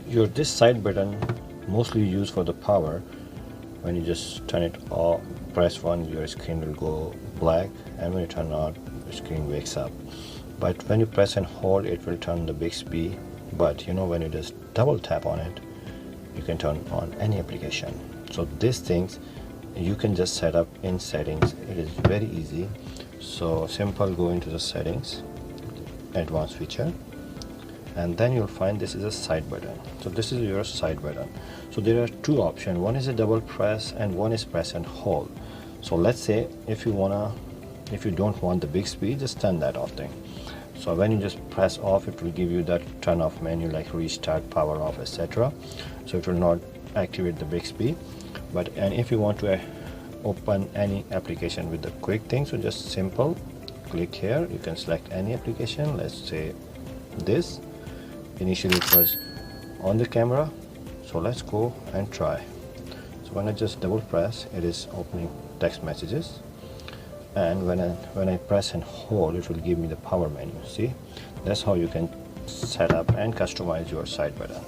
This side button mostly used for the power. When you just turn it off, press one, your screen will go black, and when you turn on, the screen wakes up. But when you press and hold, it will turn the Bixby. But when you just double tap on it, you can turn on any application. So these things you can just set up in settings. It is very easy. So simple, go into the settings, advanced feature, and then you'll find this is a side button. So this is your side button. So there are two options. One is a double press and one is press and hold. So let's say if you don't want the Bixby, just turn that off thing. So when you just press off, it will give you that turn off menu like restart, power off, etc. So it will not activate the Bixby. And if you want to open any application with the quick thing, so just simple click here, you can select any application. Let's say this. Initially it was on the camera, so let's go and try. So when I just double press, it is opening text messages, and when I press and hold, it will give me the power menu. See, that's how you can set up and customize your side button.